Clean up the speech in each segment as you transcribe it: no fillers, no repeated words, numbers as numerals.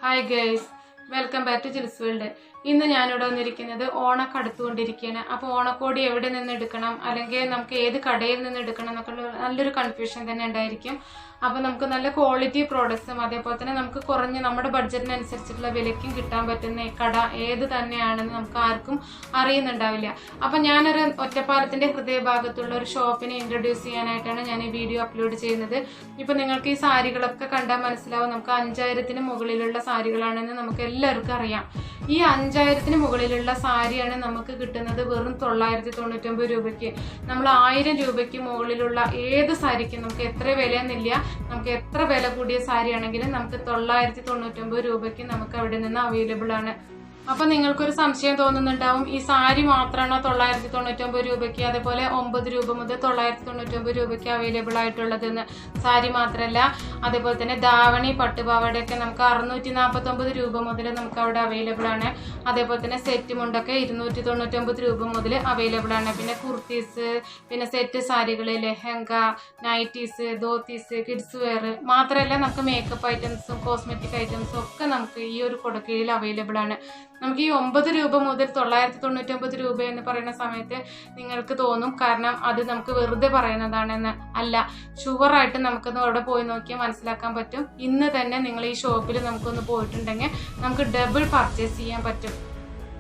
Hi guys, welcome back to Jill's World. ഇന്ന് ഞാൻ ഇവിടെ വന്നിരിക്കുന്നത് ഓണക്ക അടുത്തുകൊണ്ടിരിക്കുകയാണ്. അപ്പോൾ ഓണക്കോടി എവിടെ നിന്ന് എടുക്കണം അല്ലെങ്കിൽ നമുക്ക് ഏത് കടയിൽ നിന്ന് എടുക്കണം എന്നൊക്കെ നല്ലൊരു കൺഫ്യൂഷൻ തന്നെ ഉണ്ടായിരിക്കും. അപ്പോൾ നമുക്ക് നല്ല ക്വാളിറ്റി പ്രോഡക്ട്സും അതേപോലെ തന്നെ നമുക്ക് കുറഞ്ഞ നമ്മുടെ ബഡ്ജറ്റിനനുസരിച്ചിട്ടുള്ള വിലയ്ക്കും കിട്ടാൻ പറ്റുന്ന കട ഏത് തന്നെയാണെന്ന് നമുക്ക് ആർക്കും അറിയുന്നുണ്ടാവില്ല. അപ്പോൾ ഞാനൊരു ഒറ്റപ്പാലത്തിന്റെ ഹൃദയഭാഗത്തുള്ള ഒരു ഷോപ്പിനെ ഇൻട്രൊഡ്യൂസ് ചെയ്യാനായിട്ടാണ് ഞാൻ ഈ വീഡിയോ അപ്ലോഡ് ചെയ്യുന്നത്. ഇപ്പോൾ നിങ്ങൾക്ക് ഈ സാരികളൊക്കെ കണ്ടാൽ മനസ്സിലാവും നമുക്ക് 5000-ന് മുകളിലുള്ള സാരികളാണെന്ന് നമുക്ക് എല്ലാവർക്കും അറിയാം. ഈ 5000-ന് മുകളിലുള്ള സാരിയാണ് നമുക്ക് കിട്ടുന്നത് വെറും 999 രൂപയ്ക്ക്. നമ്മൾ 1000 രൂപയ്ക്ക് മുകളിലുള്ള ഏത് സാരിക്കും നമുക്ക് എത്ര വിലയെന്നില്ല, നമുക്ക് എത്ര വില കൂടിയ സാരി ആണെങ്കിലും നമുക്ക് 999 രൂപയ്ക്ക് നമുക്ക് അവിടെ നിന്ന് അവൈലബിൾ ആണ്. അപ്പൊ നിങ്ങൾക്കൊരു സംശയം തോന്നുന്നുണ്ടാവും, ഈ സാരി മാത്രമാണോ 999 രൂപയ്ക്ക് അതേപോലെ 9 രൂപ മുതൽ 999 രൂപയ്ക്ക് അവൈലബിൾ ആയിട്ടുള്ളതെന്ന്? സാരി മാത്രമല്ല, അതേപോലെ തന്നെ ധാവണി പട്ടുപാവാടയൊക്കെ നമുക്ക് 649 രൂപ മുതൽ നമുക്ക് അവിടെ അവൈലബിൾ ആണ്. അതേപോലെ തന്നെ സെറ്റ് മുണ്ടൊക്കെ 299 രൂപ മുതൽ അവൈലബിൾ ആണ്. പിന്നെ കുർത്തീസ്, പിന്നെ സെറ്റ് സാരികൾ, lehenga, nighties, dhotis, kids wear മാത്രമല്ല നമുക്ക് മേക്കപ്പ് ഐറ്റംസും കോസ്മെറ്റിക് ഐറ്റംസും ഒക്കെ നമുക്ക് ഈ ഒരു കൊടുക്കയിൽ അവൈലബിൾ ആണ്. നമുക്ക് ഈ 9 രൂപ മുതൽ 999 രൂപ എന്ന് പറയുന്ന സമയത്ത് നിങ്ങൾക്ക് തോന്നും കാരണം അത് നമുക്ക് വെറുതെ പറയുന്നതാണെന്ന്. അല്ല, ഷുവറായിട്ട് നമുക്കൊന്ന് അവിടെ പോയി നോക്കിയാൽ മനസ്സിലാക്കാൻ പറ്റും. ഇന്ന് തന്നെ നിങ്ങൾ ഈ ഷോപ്പിൽ നമുക്കൊന്ന് പോയിട്ടുണ്ടെങ്കിൽ നമുക്ക് ഡബിൾ പർച്ചേസ് ചെയ്യാൻ പറ്റും.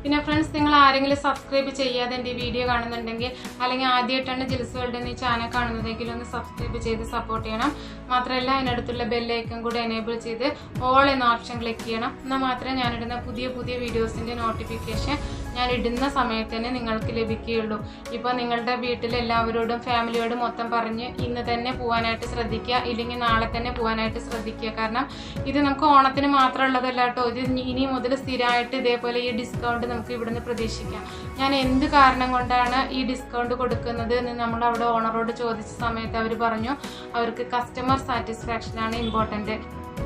പിന്നെ ഫ്രണ്ട്സ്, നിങ്ങൾ ആരെങ്കിലും സബ്സ്ക്രൈബ് ചെയ്യാതെ എൻ്റെ ഈ വീഡിയോ കാണുന്നുണ്ടെങ്കിൽ അല്ലെങ്കിൽ ആദ്യമായിട്ടാണ് ജിൽസ് വേൾഡ് എന്ന ഈ ചാനൽ കാണുന്നതെങ്കിൽ ഒന്ന് സബ്സ്ക്രൈബ് ചെയ്ത് സപ്പോർട്ട് ചെയ്യണം. മാത്രമല്ല അതിനടുത്തുള്ള ബെല്ലൈക്കൺ കൂടെ എനേബിൾ ചെയ്ത് ഓൾ എന്ന ഓപ്ഷൻ ക്ലിക്ക് ചെയ്യണം. എന്നാൽ മാത്രമേ ഞാനിടുന്ന പുതിയ പുതിയ വീഡിയോസിൻ്റെ നോട്ടിഫിക്കേഷൻ ഞാൻ ഇടുന്ന സമയത്ത് തന്നെ നിങ്ങൾക്ക് ലഭിക്കുകയുള്ളൂ. ഇപ്പോൾ നിങ്ങളുടെ വീട്ടിലെല്ലാവരോടും ഫാമിലിയോടും മൊത്തം പറഞ്ഞ് ഇന്ന് തന്നെ പോകാനായിട്ട് ശ്രദ്ധിക്കുക, ഇല്ലെങ്കിൽ നാളെ തന്നെ പോകാനായിട്ട് ശ്രദ്ധിക്കുക. കാരണം ഇത് നമുക്ക് ഓണത്തിന് മാത്രമുള്ളതല്ല കേട്ടോ, ഇത് ഇനി മുതൽ സ്ഥിരമായിട്ട് ഇതേപോലെ ഈ ഡിസ്കൗണ്ട് നമുക്ക് ഇവിടുന്ന് പ്രതീക്ഷിക്കാം. ഞാൻ എന്ത് കാരണം കൊണ്ടാണ് ഈ ഡിസ്കൗണ്ട് കൊടുക്കുന്നത് എന്ന് നമ്മൾ അവിടെ ഓണറോട് ചോദിച്ച സമയത്ത് അവർ പറഞ്ഞു അവർക്ക് കസ്റ്റമർ സാറ്റിസ്ഫാക്ഷനാണ് ഇമ്പോർട്ടൻറ്റ്.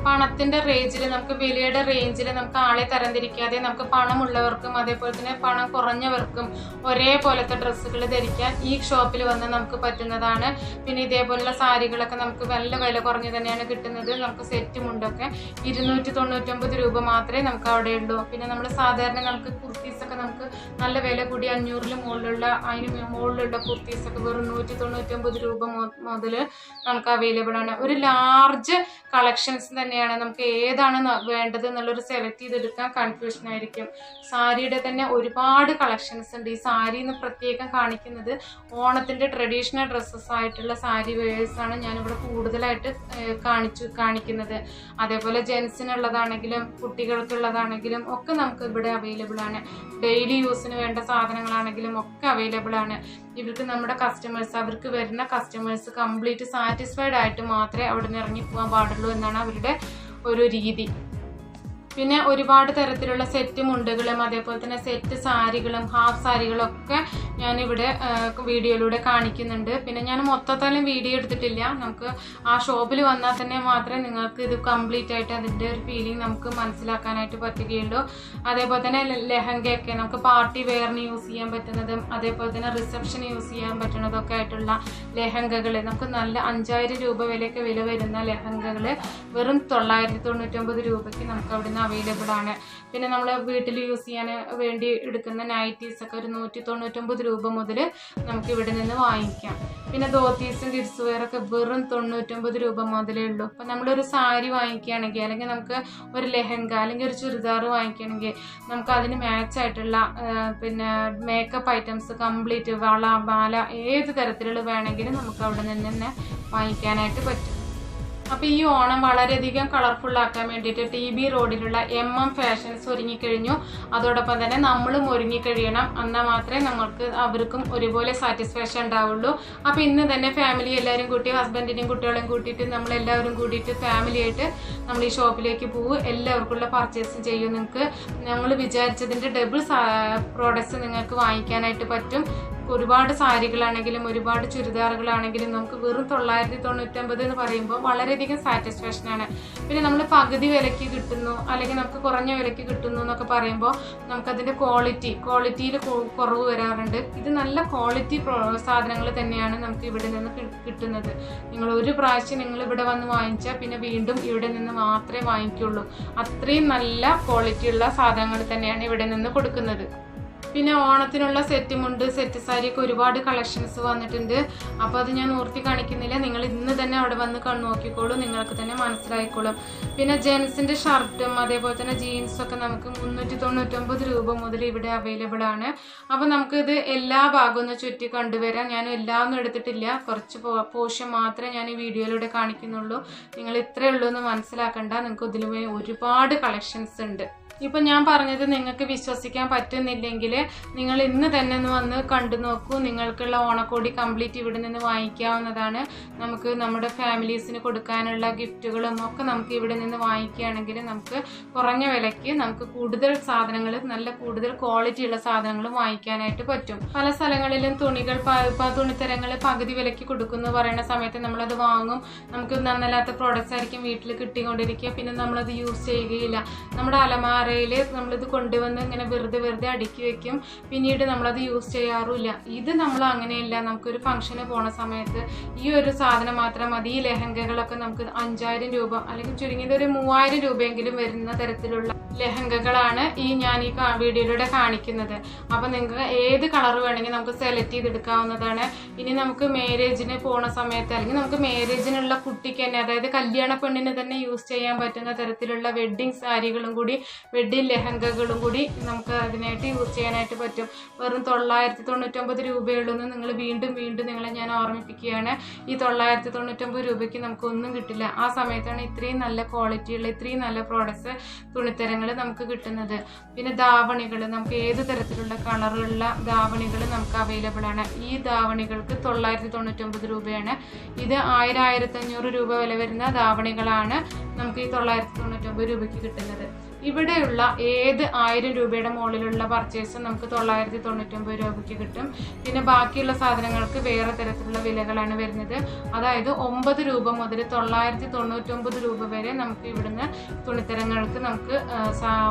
പണത്തിന്റെ റേഞ്ചിൽ നമുക്ക് വിലയുടെ റേഞ്ചിൽ നമുക്ക് ആളെ തരംതിരിക്കാതെ നമുക്ക് പണമുള്ളവർക്കും അതേപോലെ തന്നെ പണം കുറഞ്ഞവർക്കും ഒരേപോലത്തെ ഡ്രസ്സുകൾ ധരിക്കാൻ ഈ ഷോപ്പിൽ വന്ന് നമുക്ക് പറ്റുന്നതാണ്. പിന്നെ ഇതേപോലുള്ള സാരികളൊക്കെ നമുക്ക് നല്ല വില കുറഞ്ഞ് തന്നെയാണ് കിട്ടുന്നത്. നമുക്ക് സെറ്റും ഉണ്ടൊക്കെ 299 രൂപ മാത്രമേ നമുക്ക് അവിടെ ഉള്ളൂ. പിന്നെ നമ്മൾ സാധാരണ നമുക്ക് കുർത്തീസൊക്കെ നമുക്ക് നല്ല വില കൂടി 500-ന് മുകളിലുള്ള അതിന് മുകളിലുള്ള കുർത്തീസൊക്കെ വെറും 199 രൂപ മുതൽ നമുക്ക് അവൈലബിൾ ആണ്. ഒരു ലാർജ് കളക്ഷൻസ് തന്നെയാണ്. നമുക്ക് ഏതാണ് വേണ്ടത് എന്നുള്ളൊരു സെലക്ട് ചെയ്തെടുക്കാൻ കൺഫ്യൂഷൻ ആയിരിക്കും. സാരിയുടെ തന്നെ ഒരുപാട് കളക്ഷൻസ് ഉണ്ട്. ഈ സാരി എന്ന് പ്രത്യേകം കാണിക്കുന്നത് ഓണത്തിന്റെ ട്രഡീഷണൽ ഡ്രസ്സസ് ആയിട്ടുള്ള സാരി വെയേഴ്സ് ആണ് ഞാനിവിടെ കൂടുതലായിട്ട് കാണിക്കുന്നത്. അതേപോലെ ജെൻസിനുള്ളതാണെങ്കിലും കുട്ടികൾക്കുള്ളതാണെങ്കിലും ഒക്കെ നമുക്ക് ഇവിടെ അവൈലബിൾ ആണ്. ഡെയിലി യൂസിന് വേണ്ട സാധനങ്ങളാണെങ്കിലും ഒക്കെ അവൈലബിൾ ആണ്. ഇവർക്ക് നമ്മുടെ കസ്റ്റമേഴ്സ്, അവർക്ക് വരുന്ന കസ്റ്റമേഴ്സ് കംപ്ലീറ്റ് സാറ്റിസ്ഫൈഡ് ആയിട്ട് മാത്രമേ അവിടെ നിന്ന് ഇറങ്ങി പോകാൻ പാടുള്ളൂ എന്നാണ് അവരുടെ ഒരു രീതി. പിന്നെ ഒരുപാട് തരത്തിലുള്ള സെറ്റ് മുണ്ടുകളും അതേപോലെ തന്നെ സെറ്റ് സാരികളും ഹാഫ് സാരികളും ഒക്കെ ഞാനിവിടെ വീഡിയോയിലൂടെ കാണിക്കുന്നുണ്ട്. പിന്നെ ഞാൻ മൊത്തത്തിലും വീഡിയോ എടുത്തിട്ടില്ല. നമുക്ക് ആ ഷോപ്പിൽ വന്നാൽ തന്നെ മാത്രമേ നിങ്ങൾക്ക് ഇത് കംപ്ലീറ്റ് ആയിട്ട് അതിൻ്റെ ഒരു ഫീലിംഗ് നമുക്ക് മനസ്സിലാക്കാനായിട്ട് പറ്റുകയുള്ളൂ. അതേപോലെ തന്നെ ലെഹങ്കയൊക്കെ നമുക്ക് പാർട്ടി വെയറിന് യൂസ് ചെയ്യാൻ പറ്റുന്നതും അതേപോലെ തന്നെ റിസപ്ഷന് യൂസ് ചെയ്യാൻ പറ്റുന്നതൊക്കെ ആയിട്ടുള്ള ലെഹങ്കകൾ നമുക്ക് നല്ല 5000 രൂപ വിലയൊക്കെ വില വരുന്ന ലെഹങ്കകൾ വെറും 999 രൂപയ്ക്ക് നമുക്ക് അവിടെ അവൈലബിൾ ആണ്. പിന്നെ നമ്മൾ വീട്ടിൽ യൂസ് ചെയ്യാൻ വേണ്ടി എടുക്കുന്ന നൈറ്റീസ് ഒക്കെ ഒരു 199 രൂപ മുതൽ നമുക്ക് ഇവിടെ നിന്ന് വാങ്ങിക്കാം. പിന്നെ ധോത്തീസും കിഡ്സ് വെയർ ഒക്കെ വെറും 99 രൂപ മുതലേ ഉള്ളൂ. അപ്പം നമ്മളൊരു സാരി വാങ്ങിക്കുകയാണെങ്കിൽ അല്ലെങ്കിൽ നമുക്ക് ഒരു ലെഹങ്ക അല്ലെങ്കിൽ ഒരു ചുരിദാർ വാങ്ങിക്കുകയാണെങ്കിൽ നമുക്ക് അതിന് മാച്ച് ആയിട്ടുള്ള പിന്നെ മേക്കപ്പ് ഐറ്റംസ് കംപ്ലീറ്റ് വള മാല ഏത് തരത്തിലുള്ള വേണമെങ്കിലും നമുക്ക് അവിടെ നിന്ന് തന്നെ വാങ്ങിക്കാനായിട്ട് പറ്റും. അപ്പോൾ ഈ ഓണം വളരെയധികം കളർഫുൾ ആക്കാൻ വേണ്ടിയിട്ട് TB റോഡിലുള്ള MM ഫാഷൻസ് ഒരുങ്ങിക്കഴിഞ്ഞു. അതോടൊപ്പം തന്നെ നമ്മളും ഒരുങ്ങിക്കഴിയണം. എന്നാൽ മാത്രമേ നമ്മൾക്ക് അവർക്കും ഒരുപോലെ സാറ്റിസ്ഫാക്ഷൻ ഉണ്ടാവുള്ളൂ. അപ്പോൾ ഇന്ന് തന്നെ ഫാമിലി എല്ലാവരും കൂട്ടി ഹസ്ബൻഡിനെയും കുട്ടികളെയും കൂട്ടിയിട്ട് നമ്മളെല്ലാവരും കൂടിയിട്ട് ഫാമിലിയായിട്ട് നമ്മൾ ഈ ഷോപ്പിലേക്ക് പോകും. എല്ലാവർക്കുള്ള പർച്ചേസ് ചെയ്യും. നിങ്ങൾക്ക് നമ്മൾ വിചാരിച്ചതിൻ്റെ ഡബിൾ പ്രോഡക്റ്റ്സ് നിങ്ങൾക്ക് വാങ്ങിക്കാനായിട്ട് പറ്റും. നമുക്ക് ഒരുപാട് സാരികളാണെങ്കിലും ഒരുപാട് ചുരിദാറുകളാണെങ്കിലും നമുക്ക് വെറും 999 എന്ന് പറയുമ്പോൾ വളരെയധികം സാറ്റിസ്ഫാക്ഷനാണ്. പിന്നെ നമ്മൾ പകുതി വിലയ്ക്ക് കിട്ടുന്നു അല്ലെങ്കിൽ നമുക്ക് കുറഞ്ഞ വിലയ്ക്ക് കിട്ടുന്നു എന്നൊക്കെ പറയുമ്പോൾ നമുക്കതിൻ്റെ ക്വാളിറ്റിയിൽ കുറവ് വരാറുണ്ട്. ഇത് നല്ല ക്വാളിറ്റി സാധനങ്ങൾ തന്നെയാണ് നമുക്ക് ഇവിടെ നിന്ന് കിട്ടുന്നത്. നിങ്ങൾ ഒരു പ്രാവശ്യം നിങ്ങൾ ഇവിടെ വന്ന് വാങ്ങിച്ചാൽ പിന്നെ വീണ്ടും ഇവിടെ നിന്ന് മാത്രമേ വാങ്ങിക്കുള്ളൂ. അത്രയും നല്ല ക്വാളിറ്റിയുള്ള സാധനങ്ങൾ തന്നെയാണ് ഇവിടെ നിന്ന് കൊടുക്കുന്നത്. പിന്നെ ഓണത്തിനുള്ള സെറ്റുമുണ്ട്, സെറ്റ് സാരിയൊക്കെ ഒരുപാട് കളക്ഷൻസ് വന്നിട്ടുണ്ട്. അപ്പോൾ അത് ഞാൻ നിർത്തി കാണിക്കുന്നില്ല, നിങ്ങൾ ഇന്ന് തന്നെ അവിടെ വന്ന് നോക്കിക്കോളൂ, നിങ്ങൾക്ക് തന്നെ മനസ്സിലായിക്കോളും. പിന്നെ ജെൻസിൻ്റെ ഷർട്ടും അതേപോലെ തന്നെ ജീൻസൊക്കെ നമുക്ക് 399 രൂപ മുതൽ ഇവിടെ അവൈലബിൾ ആണ്. അപ്പോൾ നമുക്കിത് എല്ലാ ഭാഗവും ഒന്ന് ചുറ്റി കണ്ടുവരാം. ഞാൻ എല്ലാം ഒന്നും എടുത്തിട്ടില്ല, കുറച്ച് പോർഷൻ മാത്രമേ ഞാൻ ഈ വീഡിയോയിലൂടെ കാണിക്കുന്നുള്ളൂ. നിങ്ങൾ ഇത്രയേ ഉള്ളൂ എന്ന് മനസ്സിലാക്കണ്ട, നിങ്ങൾക്ക് ഇതിലുമേ ഒരുപാട് കളക്ഷൻസ് ഉണ്ട്. ഇപ്പം ഞാൻ പറഞ്ഞത് നിങ്ങൾക്ക് വിശ്വസിക്കാൻ പറ്റുന്നില്ലെങ്കിൽ നിങ്ങൾ ഇന്ന് തന്നെ ഒന്ന് വന്ന് കണ്ടു നോക്കൂ. നിങ്ങൾക്കുള്ള ഓണക്കോടി കംപ്ലീറ്റ് ഇവിടെ നിന്ന് വാങ്ങിക്കാവുന്നതാണ്. നമുക്ക് നമ്മുടെ ഫാമിലീസിന് കൊടുക്കാനുള്ള ഗിഫ്റ്റുകളും ഒക്കെ നമുക്ക് ഇവിടെ നിന്ന് വാങ്ങിക്കുകയാണെങ്കിൽ നമുക്ക് കുറഞ്ഞ വിലയ്ക്ക് നമുക്ക് കൂടുതൽ സാധനങ്ങൾ, നല്ല കൂടുതൽ ക്വാളിറ്റി ഉള്ള സാധനങ്ങളും വാങ്ങിക്കാനായിട്ട് പറ്റും. പല സ്ഥലങ്ങളിലും തുണിത്തരങ്ങൾ പകുതി വിലയ്ക്ക് കൊടുക്കുന്നു പറയുന്ന സമയത്ത് നമ്മളത് വാങ്ങും. നമുക്ക് നന്നല്ലാത്ത പ്രോഡക്റ്റ്സ് ആയിരിക്കും വീട്ടിൽ കിട്ടിക്കൊണ്ടിരിക്കുക. പിന്നെ നമ്മളത് യൂസ് ചെയ്യുകയില്ല. നമ്മുടെ അലമാര നമ്മളിത് കൊണ്ടുവന്ന് ഇങ്ങനെ വെറുതെ അടുക്കി വെക്കും, പിന്നീട് നമ്മളത് യൂസ് ചെയ്യാറുമില്ല. ഇത് നമ്മൾ അങ്ങനെയില്ല. നമുക്കൊരു ഫംഗ്ഷന് പോണ സമയത്ത് ഈ ഒരു സാധനം മാത്രം മതി. ഈ ലെഹങ്കകളൊക്കെ നമുക്ക് 5000 രൂപ അല്ലെങ്കിൽ ചുരുങ്ങിയത് ഒരു 3000 രൂപയെങ്കിലും വരുന്ന തരത്തിലുള്ള ലെഹങ്കകളാണ് ഞാൻ ഈ വീഡിയോയിലൂടെ കാണിക്കുന്നത്. അപ്പം നിങ്ങൾക്ക് ഏത് കളർ വേണമെങ്കിൽ നമുക്ക് സെലക്ട് ചെയ്തെടുക്കാവുന്നതാണ്. ഇനി നമുക്ക് മാരേജിന് പോണ സമയത്ത് അല്ലെങ്കിൽ നമുക്ക് മാരേജിനുള്ള കുട്ടിക്ക് തന്നെ, അതായത് കല്യാണ പെണ്ണിന് തന്നെ യൂസ് ചെയ്യാൻ പറ്റുന്ന തരത്തിലുള്ള വെഡ്ഡിങ് സാരികളും കൂടി, വെഡ്ഡിങ് ലെഹങ്കകളും കൂടി നമുക്ക് അതിനായിട്ട് യൂസ് ചെയ്യാനായിട്ട് പറ്റും. വെറും 999 രൂപയുള്ളൂ എന്ന് നിങ്ങൾ വീണ്ടും നിങ്ങളെ ഞാൻ ഓർമ്മിപ്പിക്കുകയാണ്. ഈ 999 രൂപയ്ക്ക് നമുക്കൊന്നും കിട്ടില്ല. ആ സമയത്താണ് ഇത്രയും നല്ല ക്വാളിറ്റിയുള്ള ഇത്രയും നല്ല പ്രോഡക്ട്സ്, തുണിത്തരങ്ങൾ നമുക്ക് കിട്ടുന്നത്. പിന്നെ ധാവണികൾ, നമുക്ക് ഏത് തരത്തിലുള്ള കളറുള്ള ധാവണികൾ നമുക്ക് അവൈലബിൾ ആണ്. ഈ ധാവണികൾക്ക് 999 രൂപയാണ്. ഇത് 1000-1500 രൂപ വില വരുന്ന ധാവണികളാണ് നമുക്ക് ഈ 999 രൂപയ്ക്ക് കിട്ടുന്നത്. ഇവിടെയുള്ള ഏത് 1000 രൂപയുടെ മുകളിലുള്ള പർച്ചേസും നമുക്ക് 999 രൂപയ്ക്ക് കിട്ടും. പിന്നെ ബാക്കിയുള്ള സാധനങ്ങൾക്ക് വേറെ തരത്തിലുള്ള വിലകളാണ് വരുന്നത്. അതായത് 9 രൂപ മുതൽ 999 രൂപ വരെ നമുക്ക് ഇവിടുന്ന് തുണിത്തരങ്ങൾക്ക് നമുക്ക്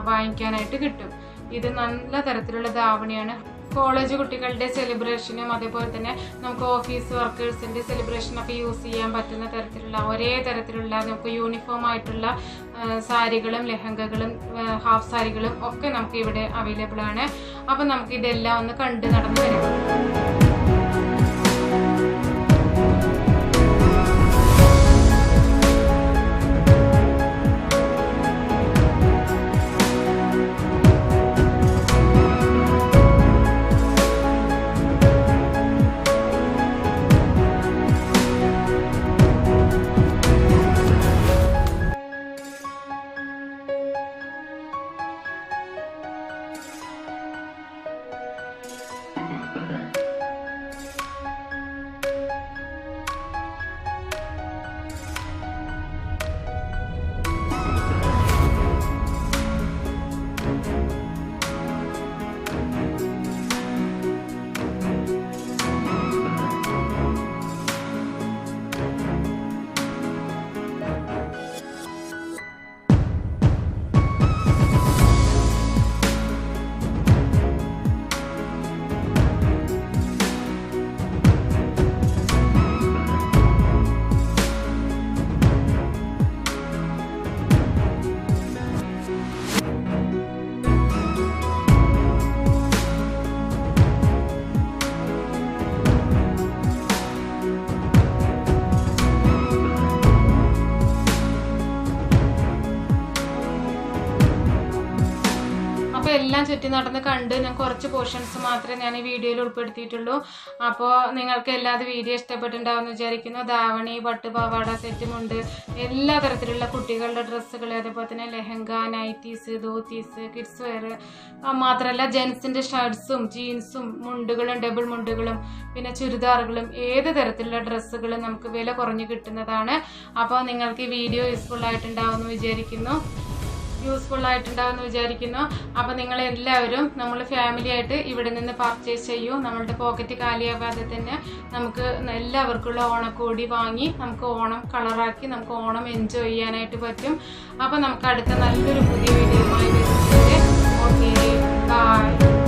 വാങ്ങിക്കാനായിട്ട് കിട്ടും. ഇത് നല്ല തരത്തിലുള്ള ധാവണിയാണ്. കോളേജ് കുട്ടികളുടെ സെലിബ്രേഷനും അതേപോലെ തന്നെ നമുക്ക് ഓഫീസ് വർക്കേഴ്സിൻ്റെ സെലിബ്രേഷനൊക്കെ യൂസ് ചെയ്യാൻ പറ്റുന്ന തരത്തിലുള്ള ഒരേ തരത്തിലുള്ള നമുക്ക് യൂണിഫോം ആയിട്ടുള്ള സാരികളും ലെഹങ്കകളും ഹാഫ് സാരികളും ഒക്കെ നമുക്ക് ഇവിടെ അവൈലബിൾ ആണ്. അപ്പം നമുക്ക് ഇതെല്ലാം ഒന്ന് കണ്ട് നടന്നു വരാം. എല്ലാം ചുറ്റി നടന്ന് കണ്ട് ഞാൻ കുറച്ച് പോർഷൻസ് മാത്രമേ ഞാൻ ഈ വീഡിയോയിൽ ഉൾപ്പെടുത്തിയിട്ടുള്ളൂ. അപ്പോൾ നിങ്ങൾക്ക് എല്ലാതും വീഡിയോ ഇഷ്ടപ്പെട്ടിട്ടുണ്ടാവുമെന്ന് വിചാരിക്കുന്നു. ധാവണി, പട്ടുപാവാട, സെറ്റുമുണ്ട്, എല്ലാ തരത്തിലുള്ള കുട്ടികളുടെ ഡ്രസ്സുകൾ, അതേപോലെ തന്നെ lehenga, nighties, dhotis, kids wear, മാത്രമല്ല ജെൻസിൻ്റെ ഷർട്ട്സും ജീൻസും മുണ്ടുകളും ഡബിൾ മുണ്ടുകളും പിന്നെ ചുരിദാറുകളും ഏത് തരത്തിലുള്ള ഡ്രസ്സുകളും നമുക്ക് വില കുറഞ്ഞ് കിട്ടുന്നതാണ്. അപ്പോൾ നിങ്ങൾക്ക് ഈ വീഡിയോ യൂസ്ഫുൾ ആയിട്ടുണ്ടാവുമെന്ന് വിചാരിക്കുന്നു. യൂസ്ഫുൾ ആയിട്ടുണ്ടാവുമെന്ന് വിചാരിക്കുന്നു. അപ്പോൾ നിങ്ങളെല്ലാവരും നമ്മൾ ഫാമിലി ആയിട്ട് ഇവിടെ നിന്ന് പർച്ചേസ് ചെയ്യൂ. നമ്മളുടെ പോക്കറ്റ് കാലിയാവാതെ തന്നെ നമുക്ക് എല്ലാവർക്കുള്ള ഓണക്കോടി വാങ്ങി നമുക്ക് ഓണം കളറാക്കി നമുക്ക് ഓണം എൻജോയ് ചെയ്യാനായിട്ട് പറ്റും. അപ്പോൾ നമുക്ക് അടുത്ത നല്ലൊരു പുതിയ വീഡിയോയുമായി വരുന്നത്. Okay, by.